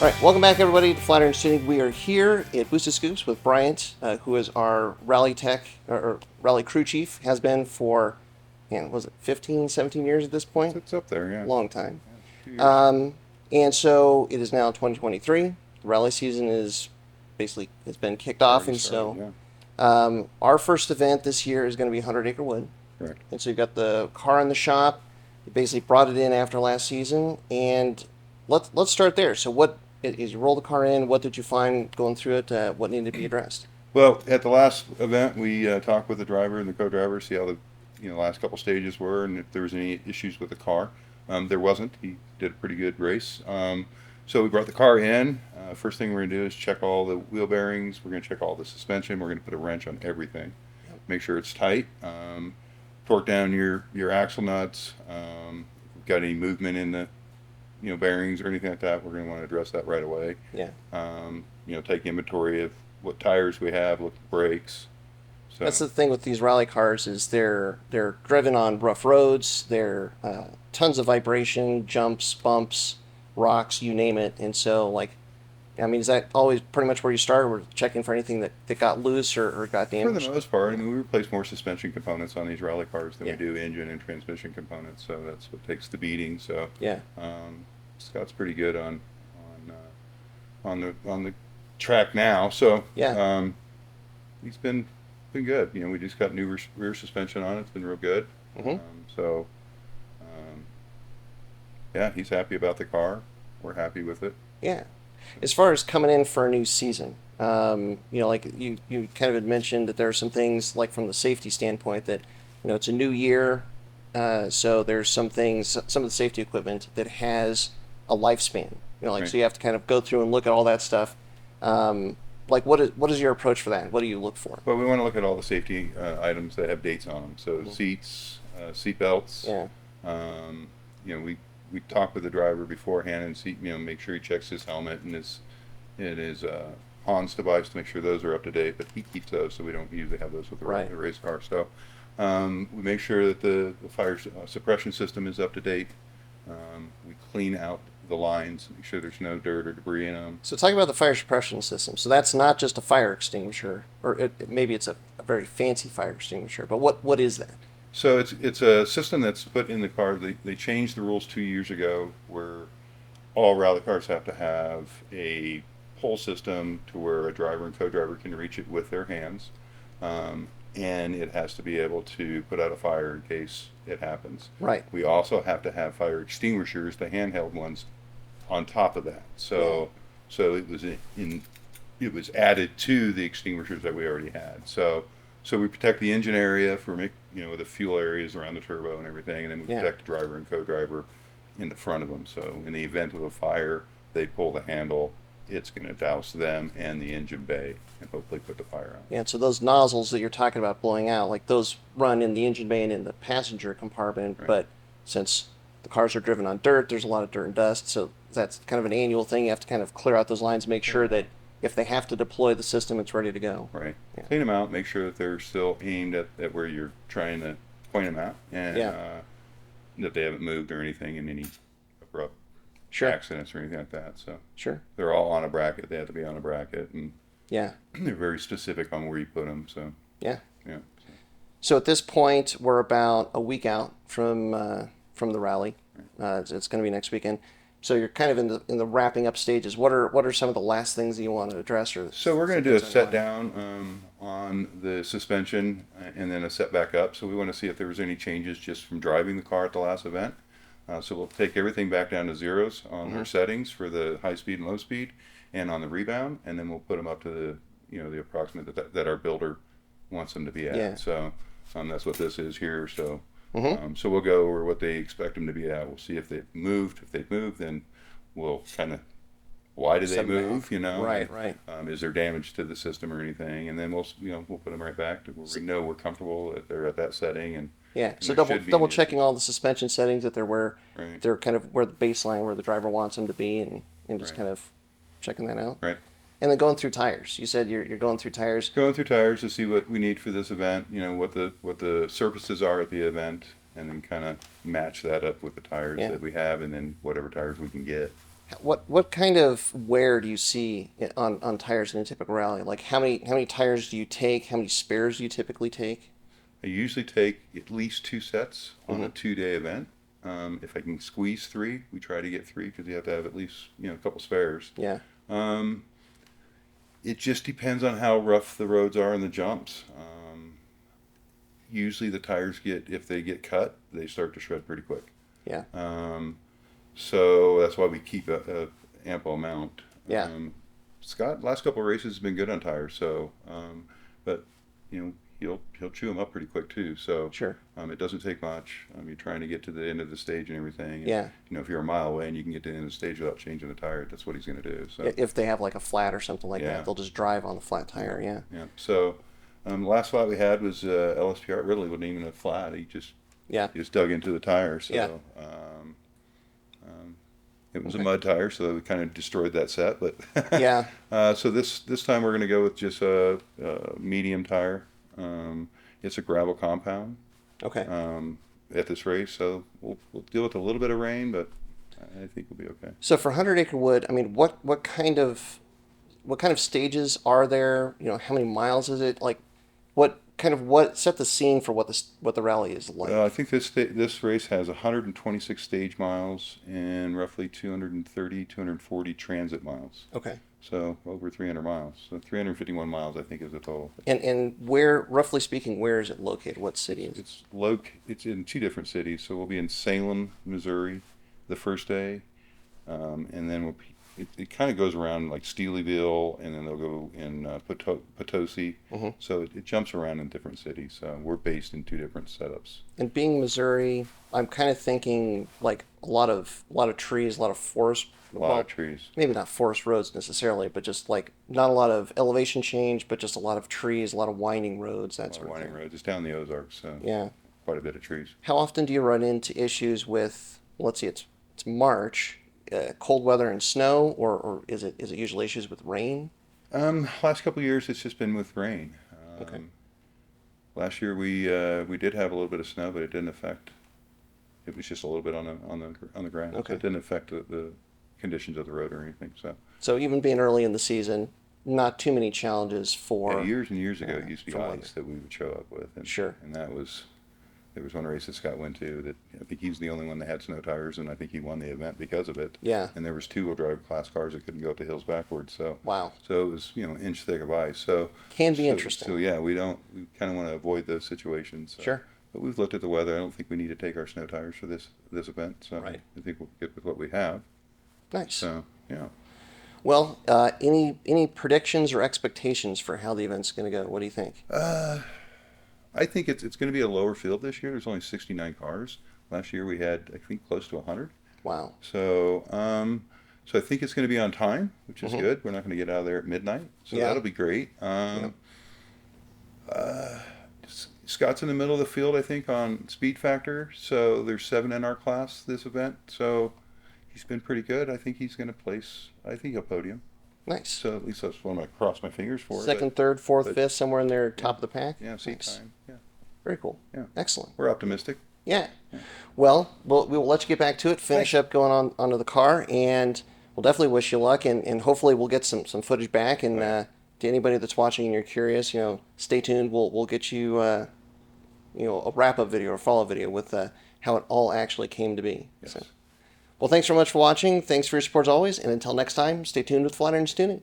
All right, welcome back everybody to Flatirons Tuning. We are here at Boost'd Scoops with Briant, who is our rally tech, or rally crew chief, has been for, was it 15, 17 years at this point? It's up there, yeah. Long time. Yeah, 2 years. And so it is now 2023. The rally season is basically, it's been kicked off, Already and started, so our first event this year is going to be 100 Acre Wood. Correct. And so you've got the car in the shop. You basically brought it in after last season, and let's start there. So what, as you roll the car in, what did you find going through it? What needed to be addressed? Well, at the last event, we talked with the driver and the co-driver, see how the last couple stages were, and if there was any issues with the car. There wasn't. He did a pretty good race. So we brought the car in. First thing we're going to do is check all the wheel bearings. We're going to check all the suspension. We're going to put a wrench on everything. Yep. Make sure it's tight. Torque down your axle nuts. If we've got any movement in the bearings or anything like that, we're going to want to address that right away. Yeah. Take inventory of what tires we have, look at brakes. So That's the thing with these rally cars is they're driven on rough roads. They're tons of vibration, jumps, bumps, rocks, you name it. And so, is that always pretty much where you start? We're checking for anything that got loose or got for damaged? the most part, we replace more suspension components on these rally cars than Yeah. we do engine and transmission components. So that's what takes the beating. So Yeah. Scott's pretty good on the track now. So Yeah. he's been good. We just got new rear suspension on it. It's been real good. Mhm. Yeah, he's happy about the car. We're happy with it. Yeah. As far as coming in for a new season, like you kind of had mentioned that there are some things, like from the safety standpoint, that, it's a new year. So there's some things, some of the safety equipment that has a lifespan, Right. so you have to kind of go through and look at all that stuff. What is your approach for that? What do you look for? Well, we want to look at all the safety items that have dates on them. So seats, seat belts. Yeah. We talk with the driver beforehand and make sure he checks his helmet and his Hans device to make sure those are up to date. But he keeps those, so we don't usually have those with the Right. race car. So we make sure that the fire suppression system is up to date. We clean out the lines, make sure there's no dirt or debris in them. So talk about the fire suppression system. So that's not just a fire extinguisher, or maybe it's a very fancy fire extinguisher. But what is that? So it's a system that's put in the car. They changed the rules 2 years ago where all rally cars have to have a pull system to where a driver and co-driver can reach it with their hands. And it has to be able to put out a fire in case it happens. Right. We also have to have fire extinguishers, the handheld ones, on top of that. So it was added to the extinguishers that we already had. So we protect the engine area for the fuel areas around the turbo and everything, and then we Yeah. protect the driver and co-driver in the front of them. So in the event of a fire, they pull the handle. It's going to douse them and the engine bay and hopefully put the fire out. Yeah, so those nozzles that you're talking about blowing out, like those run in the engine bay and in the passenger compartment, Right. but since the cars are driven on dirt, there's a lot of dirt and dust, so that's kind of an annual thing. You have to kind of clear out those lines, make sure that if they have to deploy the system, it's ready to go. Right. Yeah. Clean them out, make sure that they're still aimed at where you're trying to point them at, and that they haven't moved or anything in any abrupt Sure. accidents or anything like that. So Sure. they're all on a bracket. They have to be on a bracket, and Yeah. they're very specific on where you put them. So Yeah. yeah. So at this point, we're about a week out from the rally. It's going to be next weekend. So you're kind of in the wrapping up stages. What are some of the last things that you want to address? So we're going to do a set down on the suspension and then a set back up. So we want to see if there was any changes just from driving the car at the last event. So we'll take everything back down to zeros on our settings for the high speed and low speed, and on the rebound, and then we'll put them up to the approximate that our builder wants them to be at. Yeah. So that's what this is here. So. So we'll go over what they expect them to be at. We'll see if they've moved. If they've moved, then we'll kind of, why did they Set them move? Right, right. Is there damage to the system or anything? And then we'll put them right back to where we know we're comfortable that they're at that setting. And Yeah. So there should be double any checking all the suspension settings that they're where Right. they're kind of where the baseline where the driver wants them to be, and just Right. kind of checking that out. Right. And then going through tires. You said you're going through tires. Going through tires to see what we need for this event. What the surfaces are at the event, and then kind of match that up with the tires Yeah. that we have, and then whatever tires we can get. What kind of wear do you see on tires in a typical rally? Like how many tires do you take? How many spares do you typically take? I usually take at least 2 sets on Hmm. a 2-day event. If I can squeeze 3, we try to get 3 because you have to have at least a couple spares. Yeah. Um, it just depends on how rough the roads are and the jumps. Usually the tires if they get cut, they start to shred pretty quick. Yeah. So that's why we keep a ample amount. Yeah. Scott, last couple of races has been good on tires, so but he'll chew them up pretty quick too. So Sure. it doesn't take much. You're trying to get to the end of the stage and everything. And, Yeah. if you're a mile away and you can get to the end of the stage without changing the tire, that's what he's going to do. So If they have like a flat or something like Yeah. that, they'll just drive on the flat tire. Yeah. yeah. So the last flat we had was LSPR. It really wasn't even a flat. Yeah. He just dug into the tire. So Yeah. it was Okay. a mud tire, so we kind of destroyed that set. But Yeah. so this time we're going to go with just a medium tire. It's a gravel compound Okay. at this race, so we'll deal with a little bit of rain, but I think we'll be okay. So for 100 Acre Wood, I mean, what kind of stages are there? How many miles is it? Like, what set the scene for what the rally is like? I think this race has 126 stage miles and roughly 240 transit miles. Okay. So over 300 miles. So 351 miles, I think, is the total. And where, roughly speaking, where is it located? What city is it? It's in 2 different cities. So we'll be in Salem, Missouri, the first day, and then it kind of goes around like Steelyville, and then they'll go in Potosi. Mm-hmm. So it jumps around in different cities. We're based in 2 different setups. And being Missouri, I'm kind of thinking like a lot of trees, a lot of forest. A lot of trees. Maybe not forest roads necessarily, but just like not a lot of elevation change, but just a lot of trees, a lot of winding roads, that sort of Winding thing. roads. It's down the Ozarks, so Yeah. quite a bit of trees. How often do you run into issues with, let's see, it's March, cold weather and snow, or is it usually issues with rain? Last couple of years, it's just been with rain. Okay. Last year we did have a little bit of snow, but it didn't affect. It was just a little bit on the ground. Okay. So it didn't affect the conditions of the road or anything. So even being early in the season, not too many challenges for. Years and years ago, it used to be for weather. ice that we would show up with. And, Sure. And there was one race that Scott went to that I think he's the only one that had snow tires, and I think he won the event because of it. Yeah. And there was 2-wheel drive class cars that couldn't go up the hills backwards. So Wow. So it was an inch thick of ice. So Can be so, interesting. So yeah, we kind of want to avoid those situations. So. Sure. But we've looked at the weather. I don't think we need to take our snow tires for this event. So Right. I think we'll get with what we have. Nice. So yeah. Well, any predictions or expectations for how the event's going to go? What do you think? I think it's going to be a lower field this year. There's only 69 cars. Last year we had, I think, close to 100. Wow. So so I think it's going to be on time, which is Mhm. good. We're not going to get out of there at midnight, so Yeah. that'll be great. Scott's in the middle of the field, I think, on speed factor. So there's 7 in our class this event. So he's been pretty good. I think he's going to place. I think he'll podium. Nice. So at least that's what I'm going to cross my fingers for. Second, third, fourth, but- fifth, somewhere in there, top of the pack. Yeah, seat Nice. time. Yeah, Very cool. Yeah. Excellent. we're optimistic. Yeah. Well, we will let you get back to it, finish up going onto the car, and we'll definitely wish you luck, and hopefully we'll get some footage back. And to anybody that's watching and you're curious, stay tuned. We'll get you, a wrap-up video or follow-up video with how it all actually came to be. Yes. So, well, thanks very much for watching. Thanks for your support as always, and until next time, stay tuned with Flatirons Tuning.